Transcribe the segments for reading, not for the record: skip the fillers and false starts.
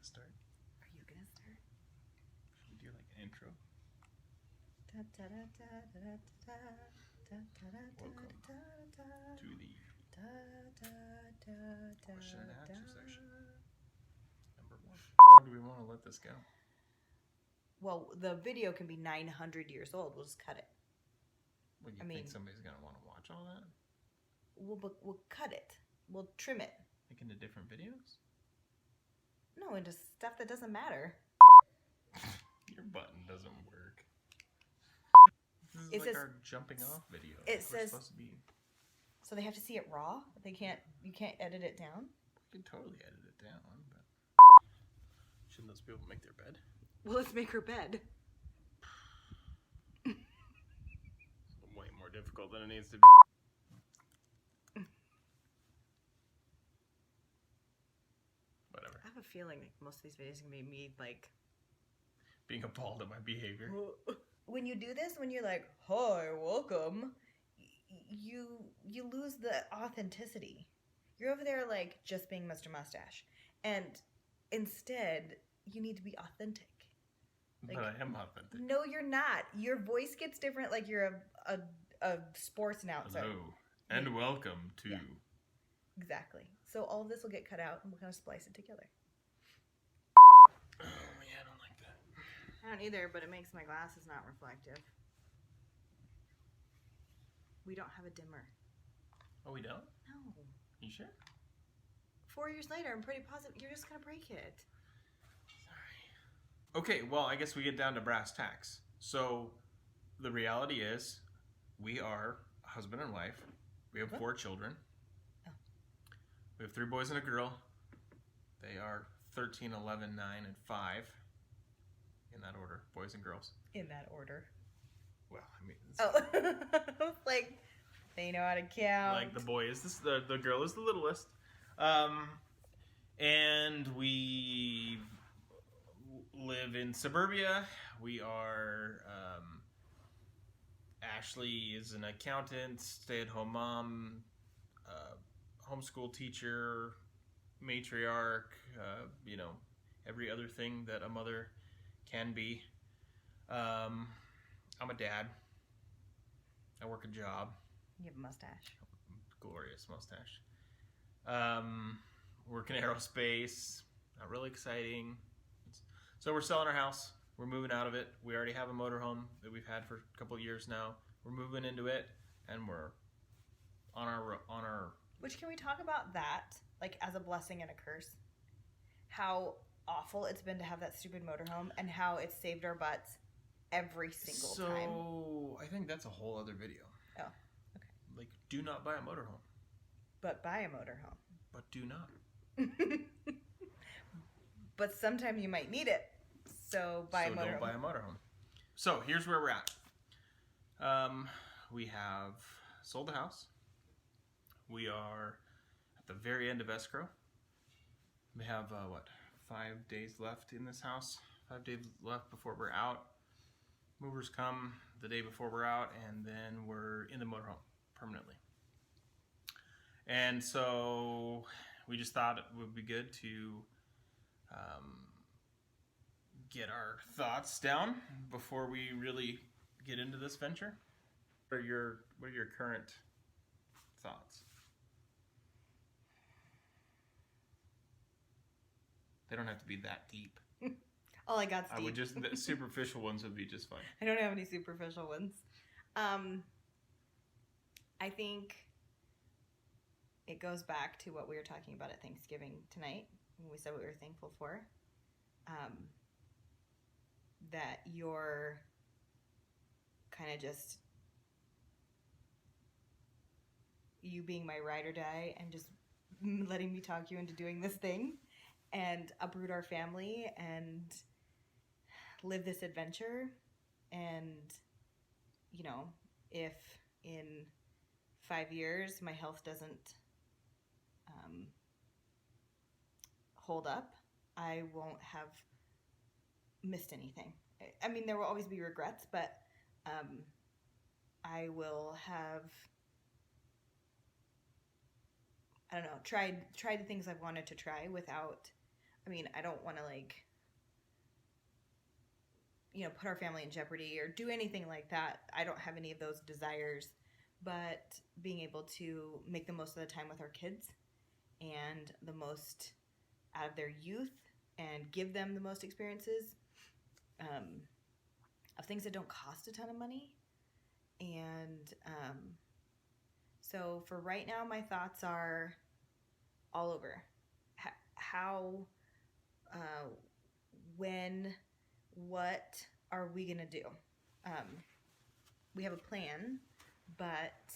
gonna start? Are you gonna start? Should we do like an intro? Welcome to the question and answer section. Number 1. How long do we want to let this go? Well, the video can be 900 years old. We'll just cut it. What, you think somebody's gonna want to watch all that? We'll cut it. We'll trim it. Like into different videos? No, into stuff that doesn't matter. Your button doesn't work. This is It like says- our jumping off video. it We're says- supposed to be. So they have to see it raw. You can't edit it down. We can totally edit it down, but shouldn't those people make their bed? Well, let's make her bed. It's way more difficult than it needs to be. Whatever. I have a feeling like most of these videos are gonna be me like Being appalled at my behavior. when you do this, when you're like, "Hi, welcome," you lose the authenticity. You're over there like just being Mr. Mustache, and instead you need to be authentic. Like, But I am authentic. no, you're not. Your voice gets different. Like you're a sports announcer. Hello, and welcome to. Yeah. Exactly. So all of this will get cut out, and we'll kind of splice it together. Oh yeah, I don't like that. I don't either, but it makes my glasses not reflective. We don't have a dimmer. Oh, we don't? No. You sure? 4 years later, I'm pretty positive you're just gonna break it. Sorry. Okay, well, I guess we get down to brass tacks. So, the reality is, we are a husband and wife. We have 4 children. Oh. We have 3 boys and a girl. They are 13, 11, 9, and 5. In that order, boys and girls. In that order. Well, I mean, Oh, like they know how to count. like the boy is the girl is the littlest, and we live in suburbia. We are Ashley is an accountant, stay-at-home mom, homeschool teacher, matriarch, every other thing that a mother can be. I'm a dad. I work a job. You have a mustache. Glorious mustache. Work in aerospace. Not really exciting. So we're selling our house. We're moving out of it. We already have a motorhome that we've had for a couple of years now. We're moving into it, and we're on our. Which, can we talk about that, like, as a blessing and a curse? How awful it's been to have that stupid motorhome, and how it's saved our butts every single time. So I think that's a whole other video. Oh, okay. Like, do not buy a motorhome. But buy a motorhome. But do not. But sometime you might need it. So buy a motorhome. Don't buy a motorhome. So here's where we're at. We have sold the house. We are at the very end of escrow. We have 5 days left in this house. 5 days left before we're out. Movers come the day before we're out, and then we're in the motorhome permanently. And so we just thought it would be good to get our thoughts down before we really get into this venture. What are your current thoughts? They don't have to be that deep. All I got's I deep. would just the superficial ones would be just fine. I don't have any superficial ones. I think it goes back to what we were talking about at Thanksgiving tonight when we said what we were thankful for. That you're kind of just you being my ride or die and just letting me talk you into doing this thing and uproot our family and live this adventure. And if in 5 years my health doesn't hold up, I won't have missed anything. I mean, there will always be regrets, but I will have, I don't know, tried the things I've wanted to try without, I mean, I don't want to like, put our family in jeopardy or do anything like that. I don't have any of those desires, but being able to make the most of the time with our kids and the most out of their youth and give them the most experiences of things that don't cost a ton of money. And so for right now, my thoughts are all over. How, when, what are we going to do? We have a plan, but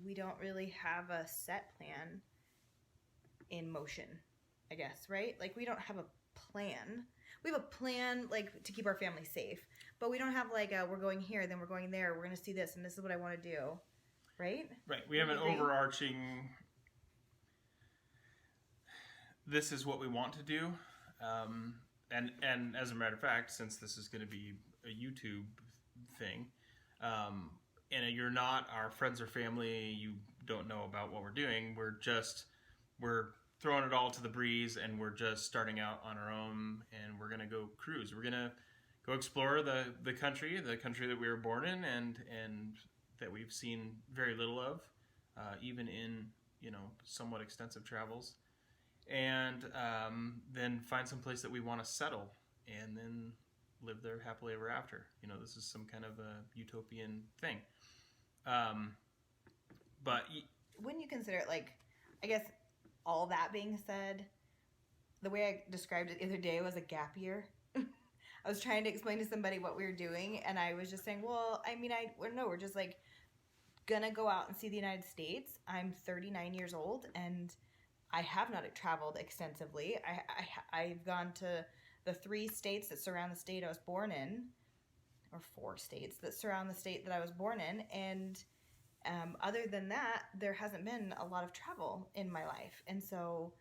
we don't really have a set plan in motion, I guess, right? Like, we don't have a plan. We have a plan, like, to keep our family safe, but we don't have, like, we're going here, then we're going there, we're going to see this, and this is what I want to do, right? Right. We have an overarching, this is what we want to do. And as a matter of fact, since this is going to be a YouTube thing, and you're not our friends or family, you don't know about what we're doing, we're throwing it all to the breeze, and we're just starting out on our own, and we're going to go cruise. We're going to go explore the country that we were born in, and that we've seen very little of, even in, somewhat extensive travels. And then find some place that we want to settle, and then live there happily ever after. This is some kind of a utopian thing. But when you consider it, like, I guess all that being said, the way I described it the other day was a gap year. I was trying to explain to somebody what we were doing, and I was just saying, well, I mean, we're just like gonna go out and see the United States. I'm 39 years old, and I have not traveled extensively. I've gone to the 3 states that surround the state I was born in, or 4 states that surround the state that I was born in, and other than that, there hasn't been a lot of travel in my life. And so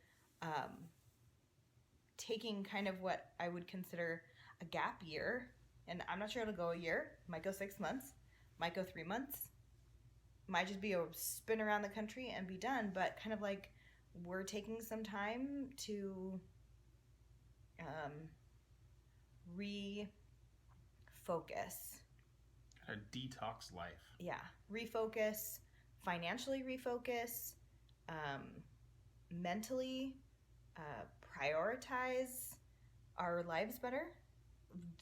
taking kind of what I would consider a gap year, and I'm not sure it'll go a year, might go 6 months, might go 3 months, might just be a spin around the country and be done, but kind of like we're taking some time to refocus. A detox life. Yeah, refocus, financially refocus, mentally prioritize our lives better,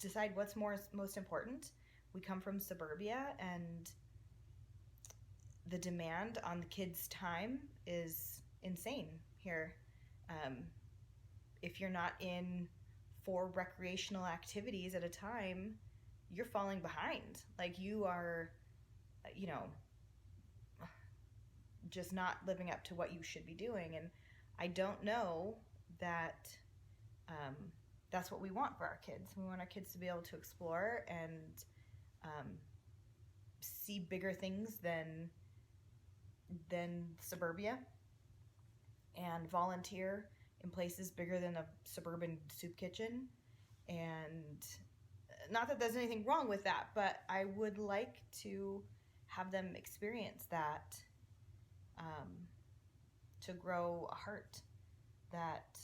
decide what's most important. We come from suburbia, and the demand on the kids' time is insane here. If you're not in 4 recreational activities at a time, you're falling behind. Like, you are, just not living up to what you should be doing. And I don't know that that's what we want for our kids. We want our kids to be able to explore and see bigger things than suburbia, and volunteer in places bigger than a suburban soup kitchen. And not that there's anything wrong with that, but I would like to have them experience that, to grow a heart that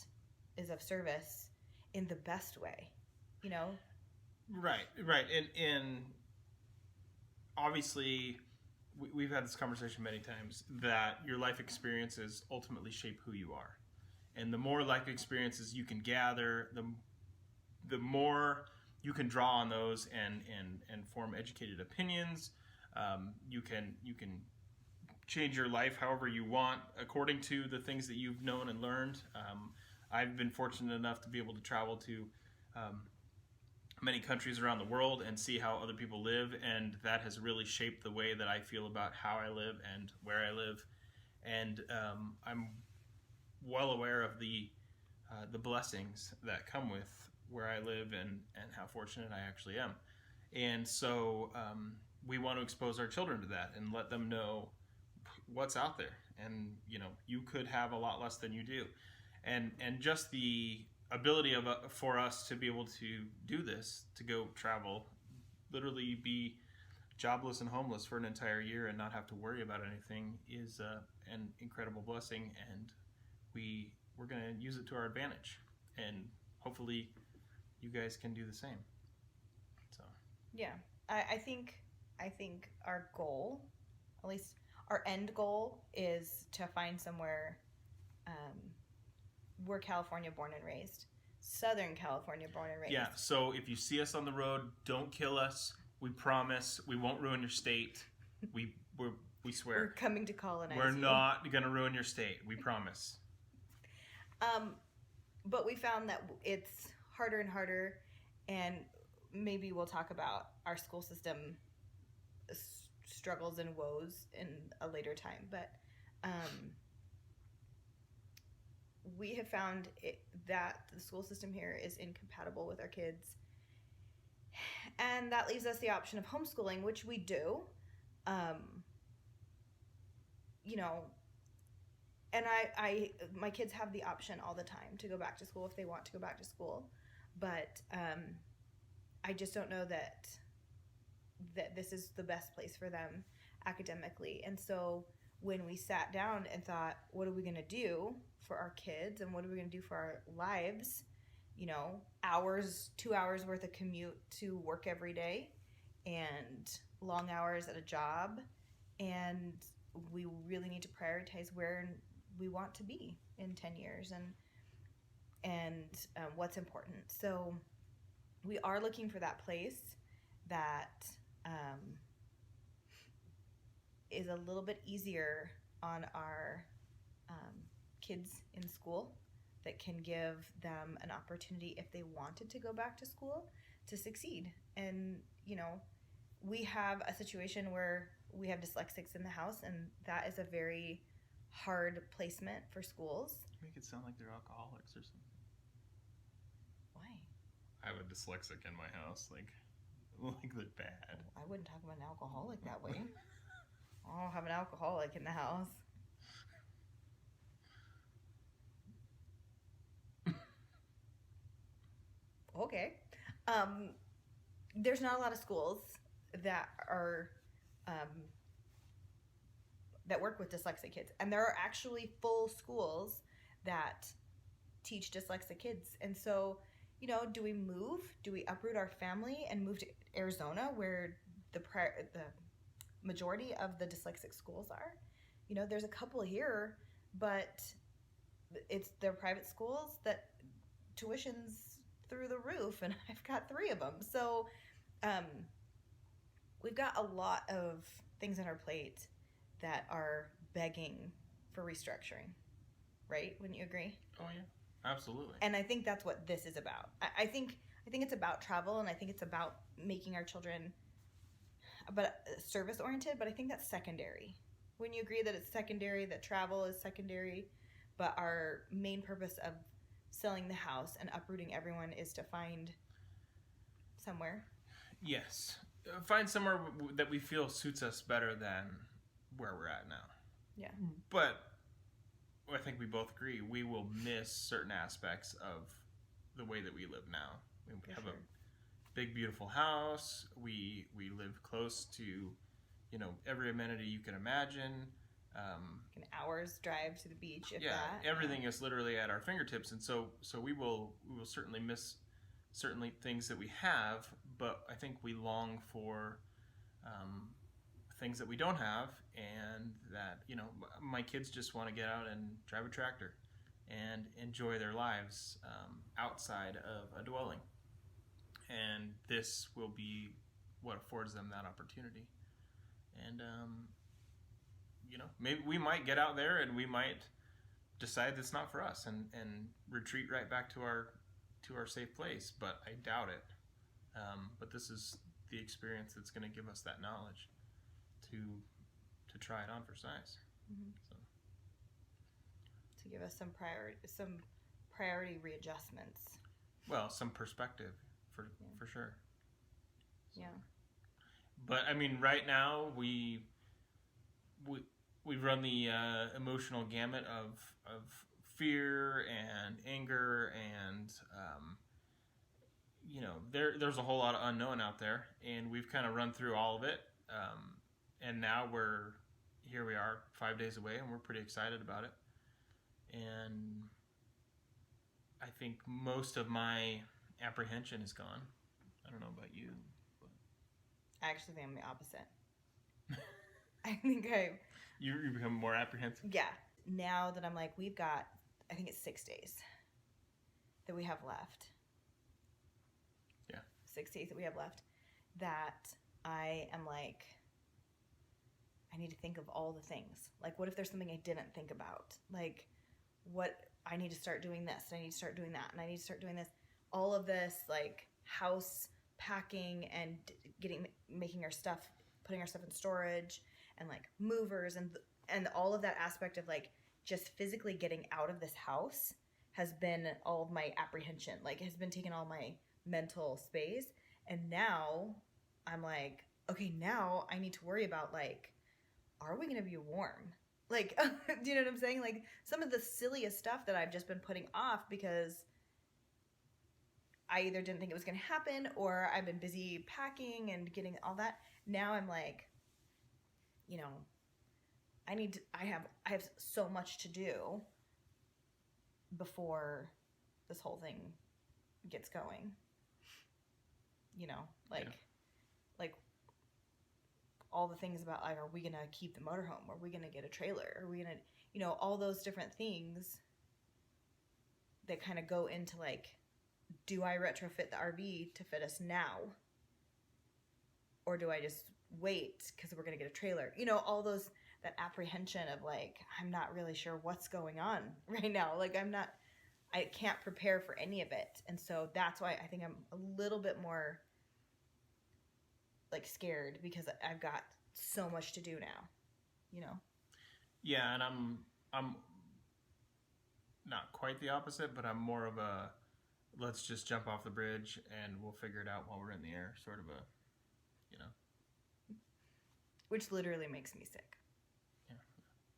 is of service in the best way, Right. And obviously, we've had this conversation many times, that your life experiences ultimately shape who you are. And the more life experiences you can gather, the more you can draw on those and form educated opinions. You can change your life however you want, according to the things that you've known and learned. I've been fortunate enough to be able to travel to many countries around the world and see how other people live, and that has really shaped the way that I feel about how I live and where I live. And I'm well aware of the blessings that come with where I live and how fortunate I actually am. And so we want to expose our children to that and let them know what's out there. And you could have a lot less than you do, and just the ability for us to be able to do this, to go travel, literally be jobless and homeless for an entire year and not have to worry about anything, is an incredible blessing, and we're going to use it to our advantage. and hopefully you guys can do the same. So Yeah, I think our goal, at least our end goal, is to find somewhere. We're California born and raised, Southern California born and raised. yeah, so if you see us on the road, don't kill us. We promise we won't ruin your state. We swear. We're coming to colonize. We're you. not gonna ruin your state. We promise. But we found that it's harder and harder, and maybe we'll talk about our school system struggles and woes in a later time. But we have found that the school system here is incompatible with our kids, and that leaves us the option of homeschooling, which we do. And my kids have the option all the time to go back to school if they want to go back to school, but I just don't know that this is the best place for them academically. And so when we sat down and thought, what are we going to do for our kids and what are we going to do for our lives, 2 hours worth of commute to work every day and long hours at a job, and we really need to prioritize where we want to be in 10 years and what's important. So we are looking for that place that is a little bit easier on our kids in school, that can give them an opportunity, if they wanted to go back to school, to succeed. And we have a situation where we have dyslexics in the house, and that is a very hard placement for schools. Make it sound like they're alcoholics or something. Why? I have a dyslexic in my house, like they're bad. I wouldn't talk about an alcoholic that way. I don't have an alcoholic in the house. Okay. There's not a lot of schools that are that work with dyslexic kids, and there are actually full schools that teach dyslexic kids. And so, do we move? Do we uproot our family and move to Arizona, where the majority of the dyslexic schools are? There's a couple here, but they're private schools that tuition's through the roof, and I've got 3 of them. So we've got a lot of things on our plate that are begging for restructuring, right? Wouldn't you agree? Oh yeah, absolutely. And I think that's what this is about. I think it's about travel, and I think it's about making our children service oriented, but I think that's secondary. Wouldn't you agree that it's secondary, that travel is secondary, but our main purpose of selling the house and uprooting everyone is to find somewhere? Yes. Find somewhere that we feel suits us better than where we're at now. Yeah. But I think we both agree we will miss certain aspects of the way that we live now. We have a big, beautiful house. We live close to, every amenity you can imagine. An hour's drive to the beach, if yeah, that. Everything is literally at our fingertips, and so we will certainly miss certainly things that we have, but I think we long for things that we don't have, and that my kids just want to get out and drive a tractor and enjoy their lives outside of a dwelling, and this will be what affords them that opportunity. And maybe we might get out there and we might decide that's not for us and retreat right back to our safe place, but I doubt it. But this is the experience that's going to give us that knowledge to try it on for size. Mm-hmm. To give us some priority readjustments. Well, some perspective for sure. So. Yeah. But I mean, right now we've run the emotional gamut of fear and anger, and there's a whole lot of unknown out there, and we've kind of run through all of it, and now here we are 5 days away, and we're pretty excited about it. And I think most of my apprehension is gone. I don't know about you. But... I actually think I'm the opposite. I think You become more apprehensive? Yeah. Now that I'm like, we've got, I think it's 6 days that we have left. Yeah. 6 days that we have left. That I am like, I need to think of all the things. Like, what if there's something I didn't think about? Like, what, I need to start doing this, and I need to start doing that, and I need to start doing this. All of this, like, house packing and making our stuff, putting our stuff in storage, and like movers and all of that aspect of like just physically getting out of this house has been all of my apprehension, like has been taking all my mental space. And now I'm like, okay, now I need to worry about like, are we going to be warm? Like, do you know what I'm saying? Like some of the silliest stuff that I've just been putting off because I either didn't think it was going to happen or I've been busy packing and getting all that. Now I'm like, you know, I have so much to do before this whole thing gets going. You know, like all the things about like, are we going to keep the motorhome? Are we going to get a trailer? Are we going to, you know, all those different things that kind of go into like, do I retrofit the RV to fit us now? Or do I just wait because we're going to get a trailer? You know, all those, that apprehension of like, I'm not really sure what's going on right now. Like I can't prepare for any of it. And so that's why I think I'm a little bit more like scared because I've got so much to do now, you know? Yeah. And I'm not quite the opposite, but I'm more of a, let's just jump off the bridge and we'll figure it out while we're in the air, sort of a, you know. Which literally makes me sick. Yeah.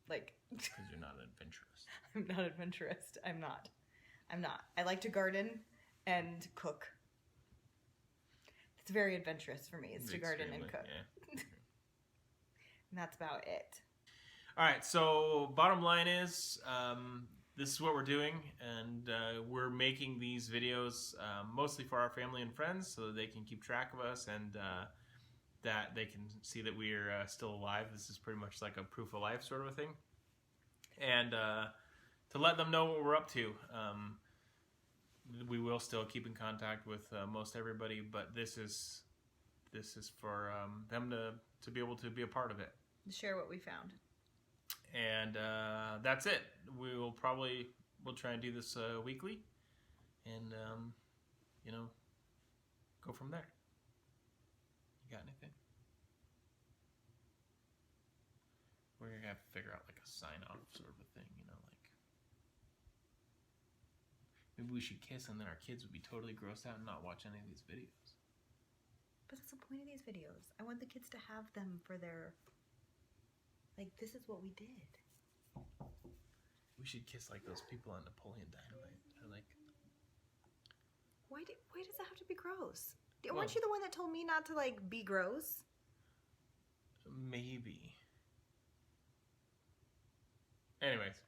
Like. Because you're not adventurous. I'm not adventurous. I'm not. I like to garden and cook. It's very adventurous for me. It's to garden and cook. Yeah. And that's about it. All right. So bottom line is, this is what we're doing, and we're making these videos mostly for our family and friends so that they can keep track of us and that they can see that we're still alive. This is pretty much like a proof of life sort of a thing. And to let them know what we're up to. We will still keep in contact with most everybody, but this is for them to be able to be a part of it. Share what we found. And that's it. We'll try and do this weekly, and you know, go from there. You got anything? We're gonna have to figure out like a sign-off sort of a thing, you know, like maybe we should kiss, and then our kids would be totally grossed out and not watch any of these videos. But that's the point of these videos. I want the kids to have them for their. Like, this is what we did. We should kiss like those people on Napoleon Dynamite. They're like, why does it have to be gross? Weren't you the one that told me not to like be gross? Maybe. Anyways.